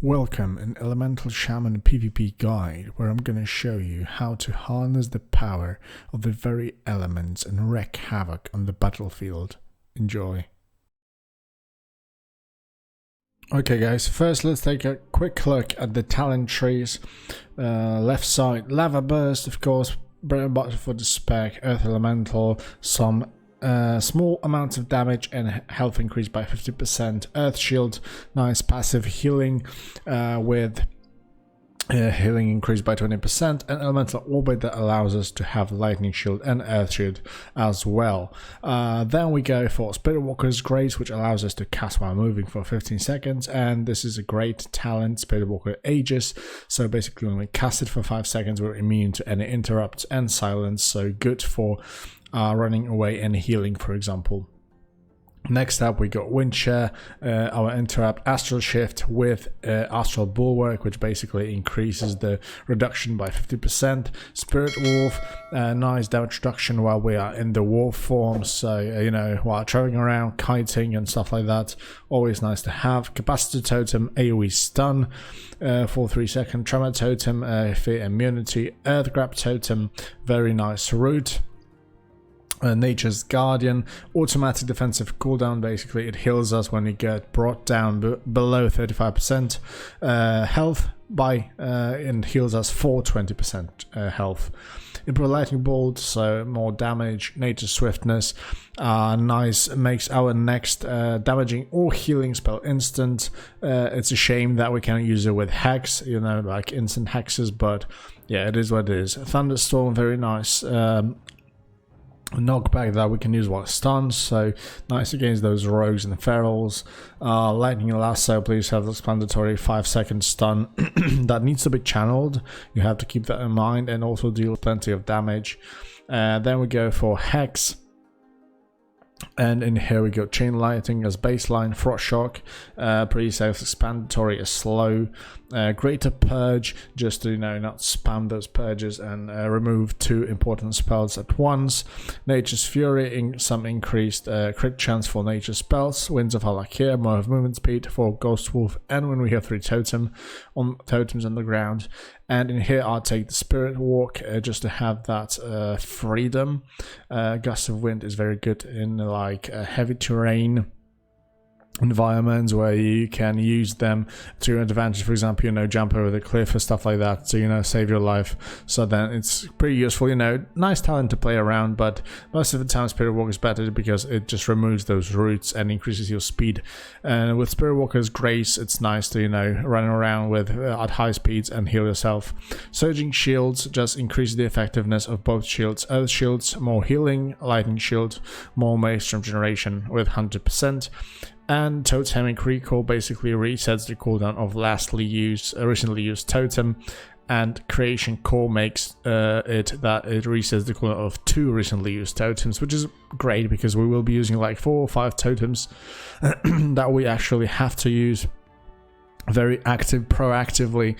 Welcome in Elemental Shaman PvP guide, where I'm going to show you how to harness the power of the very elements and wreak havoc on the battlefield. Enjoy. Okay guys, first let's take a quick look at the talent trees. Left side, Lava Burst, of course, bread and butter for the spec, Earth Elemental, some small amounts of damage and health increase by 50%. Earth Shield, nice passive healing with healing increased by 20%, and Elemental Orbit that allows us to have Lightning Shield and Earth Shield as well. Then we go for Spirit Walker's Grace, which allows us to cast while moving for 15 seconds, and this is a great talent, Spirit Walker Aegis. So basically when we cast it for 5 seconds, we're immune to any interrupts and silence, so good for running away and healing, for example. Next up we got Windshare, our interrupt Astral Shift with Astral Bulwark, which basically increases the reduction by 50%. Spirit Wolf, nice damage reduction while we are in the wolf form, so you know, while traveling around, kiting and stuff like that, always nice to have. Capacitor Totem, AoE stun for 3 seconds. Tremor Totem, fear immunity. Earth Grab Totem, very nice root. Nature's Guardian, automatic defensive cooldown, basically it heals us when we get brought down below 35% health and heals us for 20% health. Improve Lightning Bolt, so more damage. Nature's Swiftness, nice, makes our next damaging or healing spell instant. It's a shame that we can't use it with Hex, you know, like instant hexes, but yeah, it is what it is. Thunderstorm, very nice. Knockback that we can use while stuns, so nice against those rogues and ferals. Lightning Lasso, please have the explanatory 5-second stun that needs to be channeled. You have to keep that in mind, and also deal plenty of damage. Then we go for Hex. And in here we got Chain Lightning as baseline, Frost Shock, pretty self-explanatory, is slow. Greater Purge, just to, you know, not spam those purges and remove 2 important spells at once. Nature's Fury, some increased crit chance for nature spells. Winds of Halakir, more of movement speed for Ghost Wolf, and when we have 3 totems on the ground. And in here I'll take the Spirit Walk just to have that freedom. Gust of Wind is very good in like heavy terrain environments where you can use them to your advantage. For example, you know, jump over the cliff or stuff like that to, you know, save your life. So then it's pretty useful, you know, nice talent to play around, but most of the time Spirit Walk is better because it just removes those roots and increases your speed. And with Spirit Walker's Grace, it's nice to, you know, run around with at high speeds and heal yourself. Surging Shields just increase the effectiveness of both shields. Earth Shields, more healing. Lightning Shield, more Maelstrom generation with 100%. And Totemic Recall basically resets the cooldown of recently used totem, and Creation Core makes it that it resets the cooldown of 2 recently used totems, which is great because we will be using like 4 or 5 totems that we actually have to use very proactively,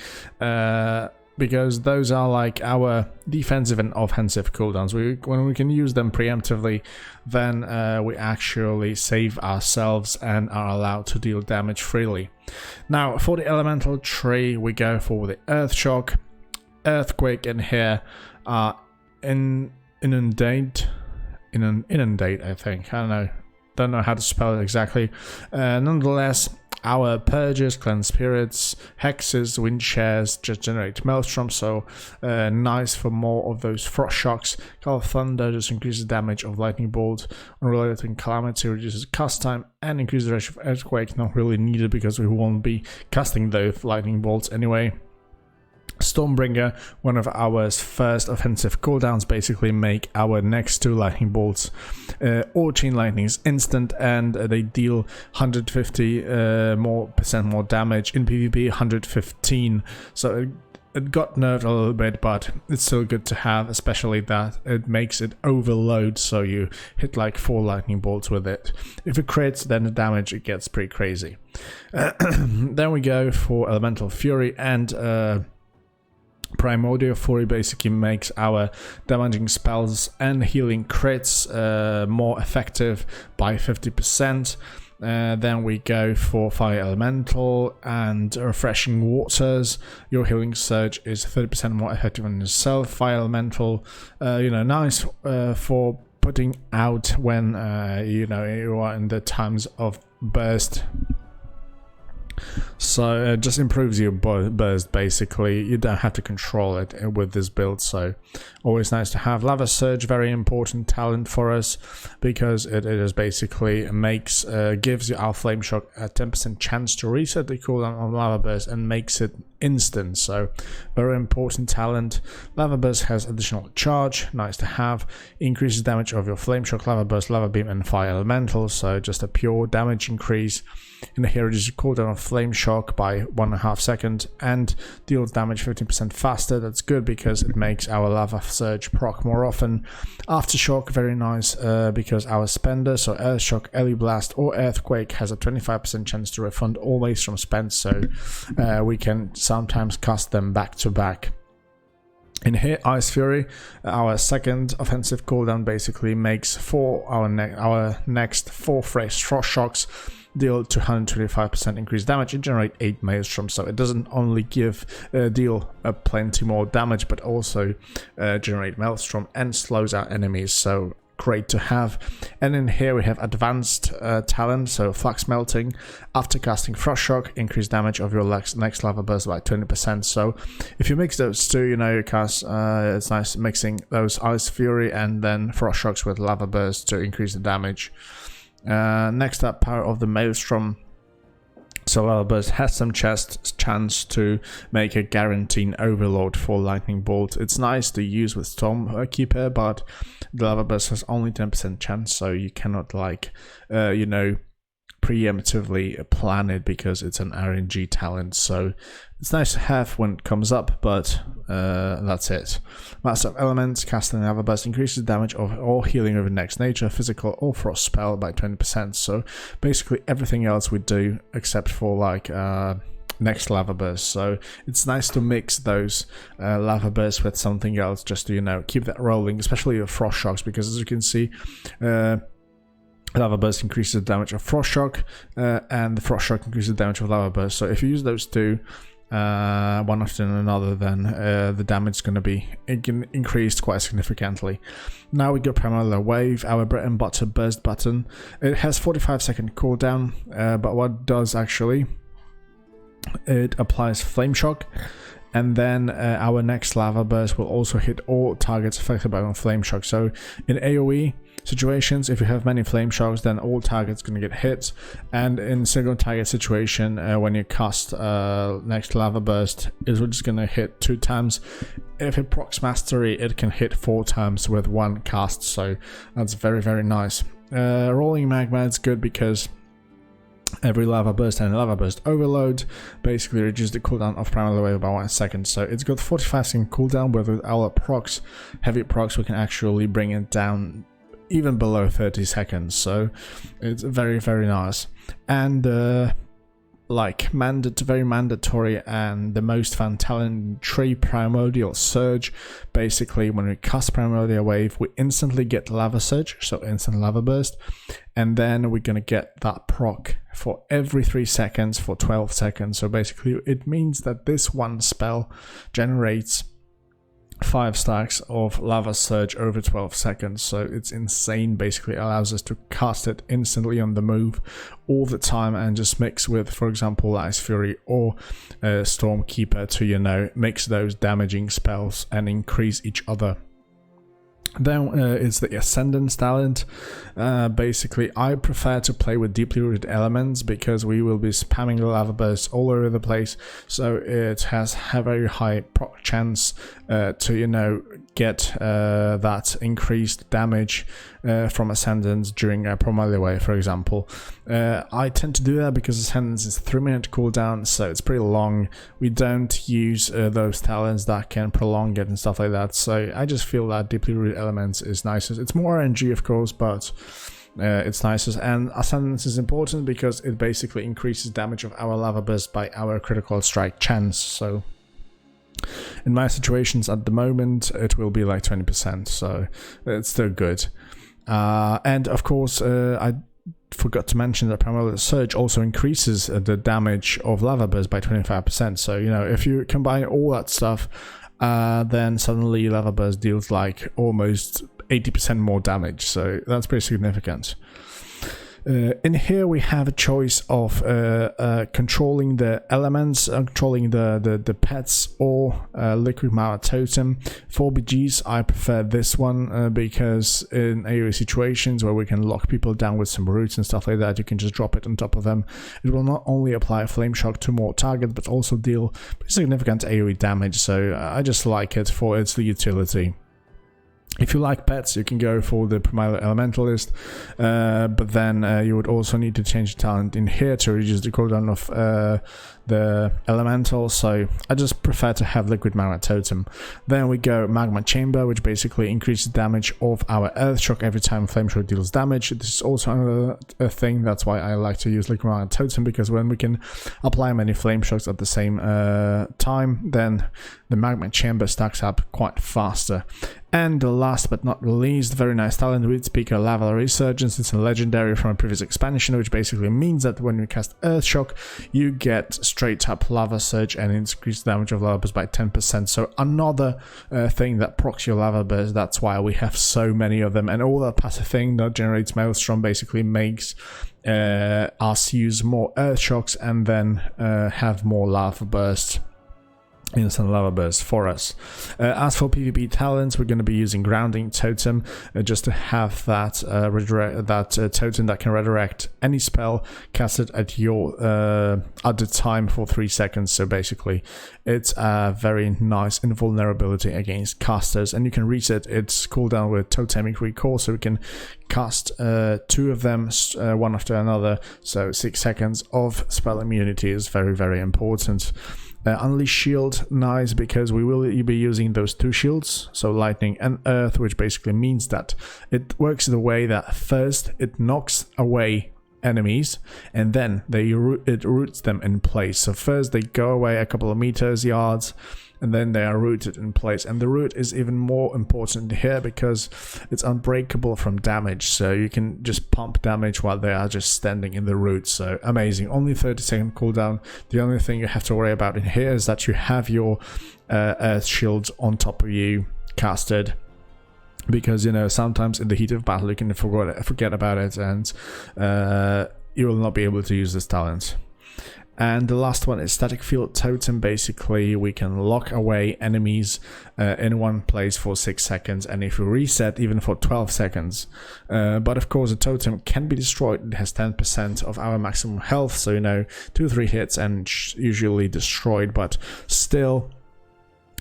because those are like our defensive and offensive cooldowns. When we can use them preemptively, then we actually save ourselves and are allowed to deal damage freely. Now for the elemental tree, we go for the Earth Shock, Earthquake, and here inundate, I think. I don't know how to spell it exactly. Nonetheless, our Purges, Cleanse Spirits, Hexes, Windshares just generate Maelstrom, so nice for more of those Frost Shocks. Call of Thunder just increases damage of Lightning Bolt. Unrelated Calamity reduces cast time and increases the ratio of Earthquake, not really needed because we won't be casting those Lightning Bolts anyway. Stormbringer, one of our first offensive cooldowns, basically make our next 2 lightning bolts or chain lightnings instant, and they deal 150% more damage. In PvP 115, so it got nerfed a little bit, but it's still good to have, especially that it makes it overload, so you hit like 4 lightning bolts with it. If it crits, then the damage, it gets pretty crazy. Then we go for Elemental Fury, and Primordial Fury basically makes our damaging spells and healing crits more effective by 50%. Then we go for Fire Elemental and Refreshing Waters. Your healing surge is 30% more effective on yourself. Fire Elemental, nice for putting out when you are in the times of burst. So it just improves your burst basically. You don't have to control it with this build, so always nice to have. Lava Surge, very important talent for us because it is basically gives our Flame Shock a 10% chance to reset the cooldown on Lava Burst and makes it instant, so very important talent. Lava Burst has additional charge, nice to have. Increases damage of your Flame Shock, Lava Burst, Lava Beam and Fire Elemental, so just a pure damage increase. In here reduces cooldown of Flame Shock by 1.5 seconds and deals damage 15% faster. That's good because it makes our Lava Surge proc more often. Aftershock, very nice because our spender, so Earth Shock, Ellie Blast or Earthquake, has a 25% chance to refund all waste from spent, so we can sometimes cast them back to back. In here, Ice Fury, our second offensive cooldown, basically makes our next 4 fresh Frost Shocks deal 225% increased damage and generate 8 Maelstrom. So it doesn't only deal plenty more damage, but also generate Maelstrom and slows our enemies. So great to have. And in here we have advanced talent, so Flux Melting. After casting Frost Shock, increase damage of your next Lava Burst by 20%. So if you mix those two, you cast, it's nice mixing those Ice Fury and then Frost Shocks with Lava Burst to increase the damage. Next up, Power of the Maelstrom. So Lava Burst has some chance to make a guaranteed overload for Lightning Bolt. It's nice to use with Storm Keeper, but the Lava Burst has only 10% chance, so you cannot preemptively plan it because it's an RNG talent. So it's nice to have when it comes up, but that's it. Master of Elements, casting Lava Burst increases damage of all healing over next nature, physical or frost spell by 20%. So basically everything else we do except for next Lava Burst. So it's nice to mix those Lava Bursts with something else just to keep that rolling, especially your Frost Shocks, because as you can see, Lava Burst increases the damage of Frost Shock, and the Frost Shock increases the damage of Lava Burst. So if you use those two one after another, then the damage is going to be increased quite significantly. Now we go Primordial Wave, our bread and butter burst button. It has 45-second cooldown, but what it does actually, it applies Flame Shock, and then our next Lava Burst will also hit all targets affected by one Flame Shock. So in AoE situations, if you have many Flame Shocks, then all targets going to get hit, and in single target situation, when you cast next Lava Burst, it's just going to hit 2 times. If it procs Mastery, it can hit 4 times with 1 cast, so that's very, very nice. Rolling Magma is good because every Lava Burst and Lava Burst Overload basically reduces the cooldown of Primordial Wave by 1 second. So it's got 45-second cooldown, but with our procs, heavy procs, we can actually bring it down even below 30 seconds. So it's very, very nice. And very mandatory and the most fun talent tree, Primordial Surge. Basically, when we cast Primordial Wave, we instantly get Lava Surge, so instant Lava Burst, and then we're gonna get that proc for every 3 seconds for 12 seconds. So basically, it means that this one spell generates 5 stacks of Lava Surge over 12 seconds, so it's insane. Basically allows us to cast it instantly on the move all the time and just mix with, for example, Ice Fury or Storm Keeper to mix those damaging spells and increase each other. Then it's the Ascendance talent. Basically, I prefer to play with deeply rooted elements because we will be spamming the Lava Bursts all over the place. So it has a very high proc chance to get that increased damage from Ascendance during a Primordial Wave, for example. I tend to do that because Ascendance is a 3-minute cooldown, so it's pretty long. We don't use those talents that can prolong it and stuff like that. So I just feel that deeply rooted elements is nicest. It's more RNG, of course, but it's nicest. And Ascendance is important because it basically increases damage of our Lava Burst by our critical strike chance. So in my situations at the moment, it will be like 20%, so it's still good. And of course, I forgot to mention that Primal Surge also increases the damage of Lava Burst by 25%. So, you know, if you combine all that stuff, then suddenly Lava Burst deals like almost 80% more damage. So that's pretty significant. In here we have a choice of controlling the elements, controlling the pets, or Liquid Mana Totem. For BGs I prefer this one because in AoE situations where we can lock people down with some roots and stuff like that, you can just drop it on top of them. It will not only apply Flame Shock to more targets but also deal pretty significant AoE damage, so I just like it for its utility. If you like pets, you can go for the Primal Elementalist, but then you would also need to change the talent in here to reduce the cooldown of the Elemental, so I just prefer to have Liquid Mana Totem. Then we go Magma Chamber, which basically increases damage of our Earth Shock every time Flame Shock deals damage. This is also another thing, that's why I like to use Liquid Mana Totem, because when we can apply many Flame Shocks at the same time, then the Magma Chamber stacks up quite faster. And last but not least, very nice talent, Weed Speaker Lava Resurgence. It's a legendary from a previous expansion, which basically means that when you cast Earth Shock, you get straight up Lava Surge and increase damage of Lava Burst by 10%. So another thing that procs your Lava Burst, that's why we have so many of them. And all that passive thing that generates Maelstrom basically makes us use more Earth Shocks and then have more Lava Burst. Instant Lava Burst for us. As for PvP talents, we're going to be using Grounding Totem just to have that totem that can redirect any spell casted at your at the time for 3 seconds. So basically, it's a very nice invulnerability against casters, and you can reset its cooldown with Totemic Recall, so we can cast 2 of them one after another. So 6 seconds of spell immunity is very, very important. Unleash Shield, nice, because we will be using those 2 shields, so Lightning and Earth, which basically means that it works the way that first it knocks away enemies and then it roots them in place. So first they go away a couple of meters, yards, and then they are rooted in place. And the root is even more important here because it's unbreakable from damage, so you can just pump damage while they are just standing in the root. So amazing. Only 30-second cooldown. The only thing you have to worry about in here is that you have your Earth shields on top of you casted, because, you know, sometimes in the heat of battle you can forget about it, and you will not be able to use this talent. And the last one is Static Field Totem. Basically, we can lock away enemies in one place for 6 seconds, and if we reset, even for 12 seconds. But of course, the totem can be destroyed. It has 10% of our maximum health, so, you know, 2-3 hits and usually destroyed, but still,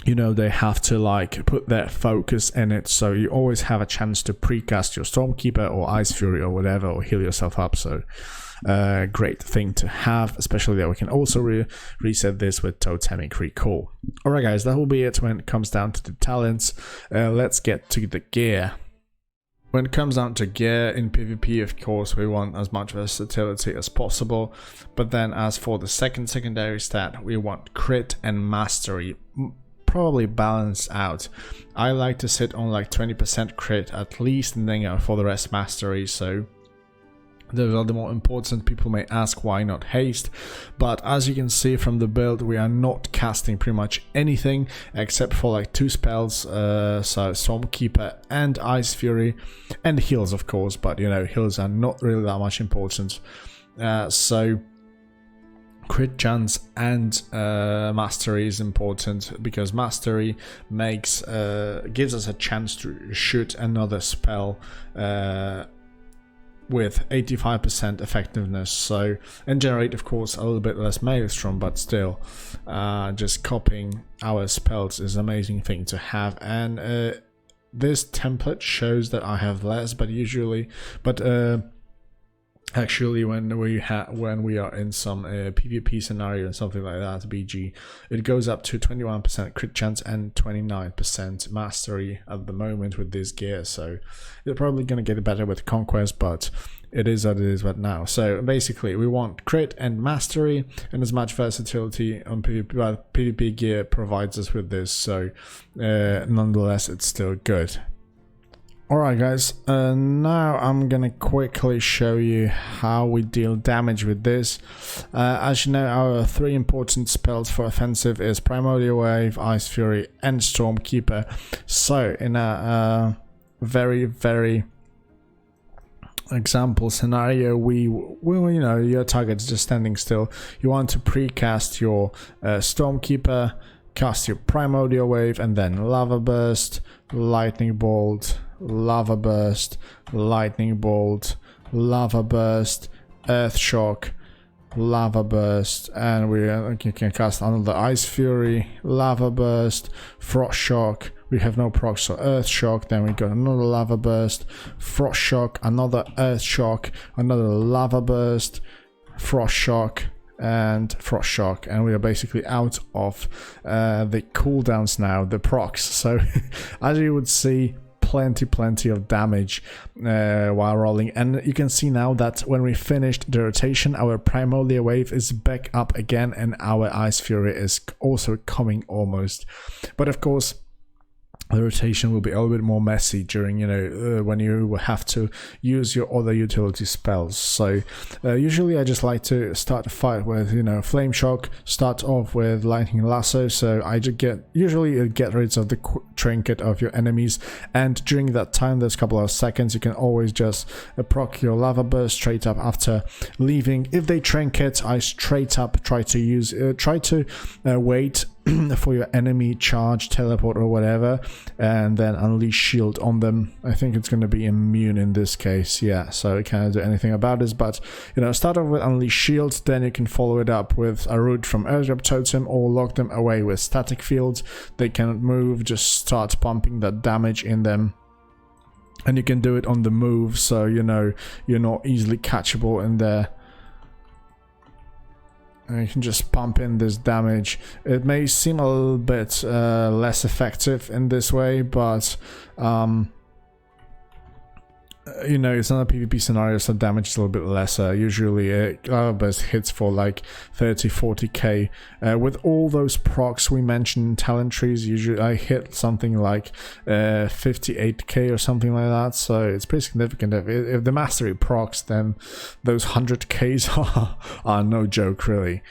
you know, they have to like put their focus in it, so you always have a chance to precast your Stormkeeper or Ice Fury or whatever, or heal yourself up. So great thing to have, especially that we can also reset this with Totemic Recall. Alright guys, that will be it when it comes down to the talents. Let's get to the gear. When it comes down to gear in PvP, of course, we want as much versatility as possible, but then as for the secondary stat, we want crit and mastery, probably balanced out. I like to sit on like 20% crit at least, and then for the rest mastery. So those are the more important. People may ask why not haste, but as you can see from the build, we are not casting pretty much anything except for like 2 spells, so Stormkeeper and Ice Fury, and heals of course, but you know, heals are not really that much important. So crit chance and mastery is important, because mastery makes gives us a chance to shoot another spell with 85% effectiveness, so, and generate of course a little bit less Maelstrom, but still just copying our spells is an amazing thing to have. And this template shows that I have less, but actually when we are in some PvP scenario and something like that, BG, it goes up to 21% crit chance and 29% mastery at the moment with this gear. So you're probably going to get better with Conquest, but it is what it is right now. So basically we want crit and mastery and as much versatility on PvP, but PvP gear provides us with this, so nonetheless it's still good. Alright guys, now I'm gonna quickly show you how we deal damage with this. As you know, our three important spells for offensive is Primordial Wave, Ice Fury and Stormkeeper. So in a very example scenario, you know, your target's just standing still. You want to precast your Stormkeeper, cast your Primordial Wave, and then Lava Burst, Lightning Bolt, Lava Burst, Lightning Bolt, Lava Burst, Earth Shock, Lava Burst, and you can cast another Ice Fury, Lava Burst, Frost Shock. We have no procs, so Earth Shock, then we got another Lava Burst, Frost Shock, another Earth Shock, another Lava Burst, Frost Shock, and Frost Shock, and we are basically out of the cooldowns now, the procs. So as you would see, plenty of damage while rolling, and you can see now that when we finished the rotation, our Primordial Wave is back up again and our Ice Fury is also coming almost. But of course the rotation will be a little bit more messy during, you know, when you have to use your other utility spells. So usually I just like to start a fight with, you know, Flame Shock, start off with Lightning Lasso, so I just usually get rid of the trinket of your enemies, and during that time, there's a couple of seconds, you can always just proc your Lava Burst straight up after leaving. If they trinket, I straight up try to wait for your enemy charge, teleport or whatever, and then unleash shield on them. I think it's going to be immune in this case, yeah, so I can't do anything about this, but you know, start off with unleash shield, then you can follow it up with a root from Airdrop Totem or lock them away with static fields. They cannot move, just start pumping that damage in them. And you can do it on the move, so you know you're not easily catchable in there. And you can just pump in this damage. It may seem a little bit less effective in this way, but you know, it's not a PvP scenario, so damage is a little bit lesser. Usually Lava Burst hits for like 30-40k. With all those procs we mentioned in talent trees, usually I hit something like 58k or something like that, so it's pretty significant. If the mastery procs, then those 100ks are no joke really.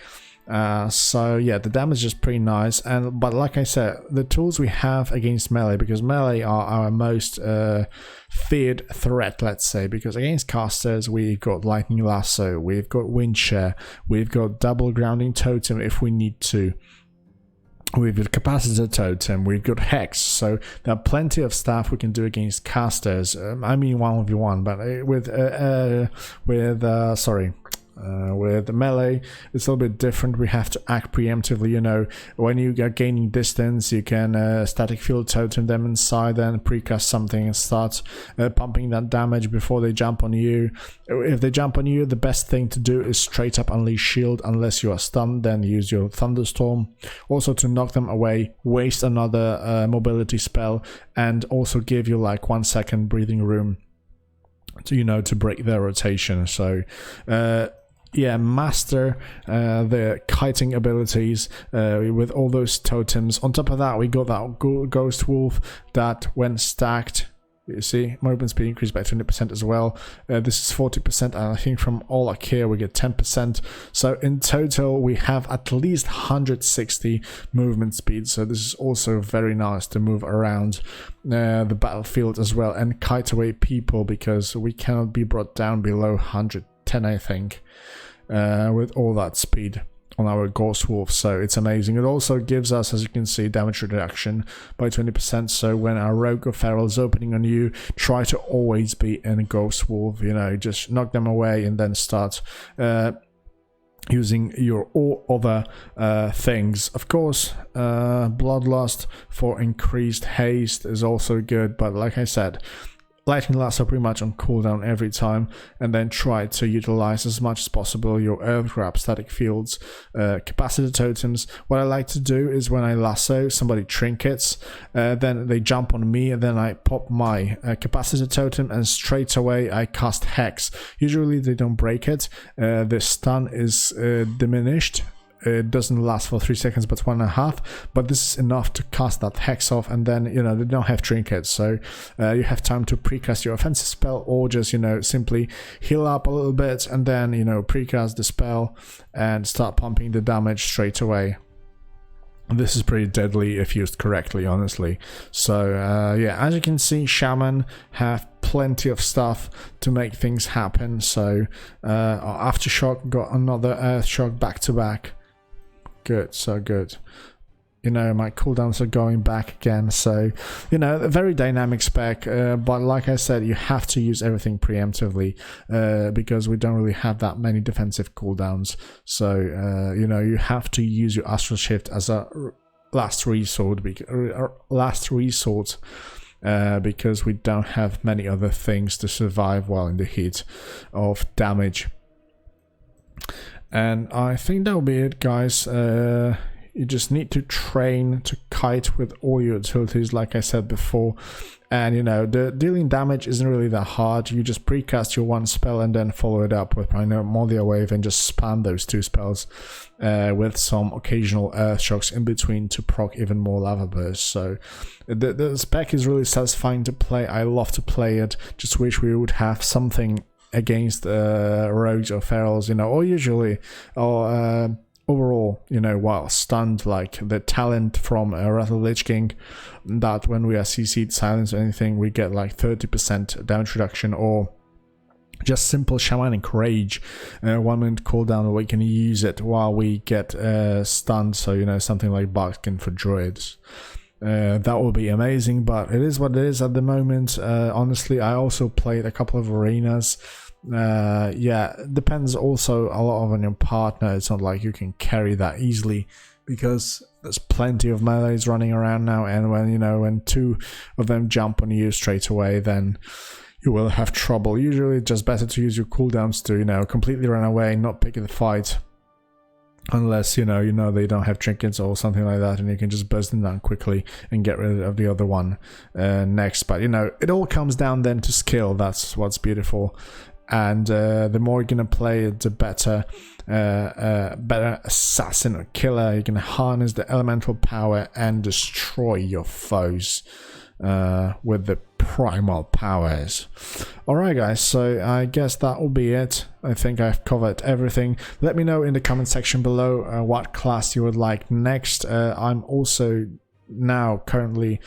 So yeah, the damage is pretty nice, but like I said, the tools we have against melee, because melee are our most feared threat, let's say, because against casters we've got Lightning Lasso, we've got Wind Share, we've got Double Grounding Totem if we need to, we've got Capacitor Totem, we've got Hex, so there are plenty of stuff we can do against casters. I mean 1v1, but with melee it's a little bit different. We have to act preemptively, you know, when you are gaining distance you can static field totem them inside, then precast something and start pumping that damage before they jump on you. If they jump on you, the best thing to do is straight up unleash shield, unless you are stunned, then use your thunderstorm. Also to knock them away, waste another mobility spell, and also give you like 1 second breathing room to, you know, to break their rotation. So yeah, master the kiting abilities with all those totems. On top of that, we got that Ghost Wolf that when stacked, you see, movement speed increased by 20% as well. This is 40%, and I think from all Akir we get 10%. So in total we have at least 160 movement speed, so this is also very nice to move around the battlefield as well and kite away people, because we cannot be brought down below 110, I think, with all that speed on our Ghost Wolf, so it's amazing. It also gives us, as you can see, damage reduction by 20%, so when our Rogue or Feral is opening on you, try to always be in Ghost Wolf, you know, just knock them away and then start using your all other things. Of course, Bloodlust for increased haste is also good, but like I said, Lightning Lasso pretty much on cooldown every time, and then try to utilize as much as possible your Earth Grab, static fields, capacitor totems. What I like to do is when I lasso, somebody trinkets, then they jump on me, and then I pop my capacitor totem, and straight away I cast Hex. Usually they don't break it, the stun is diminished it doesn't last for 3 seconds but 1.5, but this is enough to cast that hex off, and then they don't have trinkets, so you have time to precast your offensive spell, or just simply heal up a little bit and then precast the spell and start pumping the damage straight away. This is pretty deadly if used correctly, honestly. So yeah, as you can see, Shaman have plenty of stuff to make things happen. So Aftershock got another Earthshock back to back. Good, so good. My cooldowns are going back again, so a very dynamic spec, but like I said, you have to use everything preemptively because we don't really have that many defensive cooldowns. So you have to use your Astral Shift as a last resort because we don't have many other things to survive while in the heat of damage. And I think that'll be it, guys. You just need to train to kite with all your utilities, like I said before. And the dealing damage isn't really that hard. You just precast your one spell and then follow it up with Primordial Wave and just spam those 2 spells with some occasional Earthshocks in between to proc even more lava bursts. So the spec is really satisfying to play. I love to play it. Just wish we would have something against rogues or ferals, or usually, or overall, while stunned, like the talent from Rattle Lich King, that when we are CC'd, silence or anything, we get like 30% damage reduction, or just simple Shamanic Rage, 1 minute cooldown, we can use it while we get stunned, so something like Barkskin for Druids. That would be amazing, but it is what it is at the moment. Honestly, I also played a couple of arenas. Yeah, depends also a lot on your partner. It's not like you can carry that easily because there's plenty of melees running around now, and when 2 of them jump on you straight away, then you will have trouble. Usually it's just better to use your cooldowns to completely run away, not pick the fight, unless they don't have trinkets or something like that, and you can just burst them down quickly and get rid of the other one next. But it all comes down then to skill. That's what's beautiful. And the more you're gonna play it, the better assassin or killer. You can harness the elemental power and destroy your foes with the primal powers. Alright guys, so I guess that will be it. I think I've covered everything. Let me know in the comment section below what class you would like next. I'm also now currently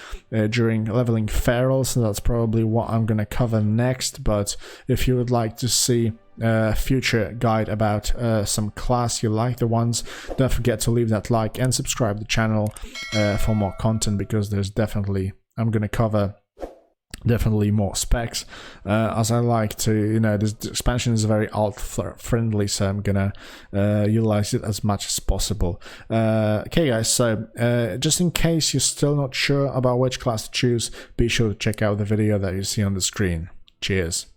during leveling feral, so that's probably what I'm gonna cover next. But if you would like to see a future guide about some class you like the ones, don't forget to leave that like and subscribe to the channel for more content, because there's I'm gonna cover definitely more specs, as I like to, this expansion is very alt friendly, so I'm gonna utilize it as much as possible. Okay guys, so just in case you're still not sure about which class to choose, be sure to check out the video that you see on the screen. Cheers.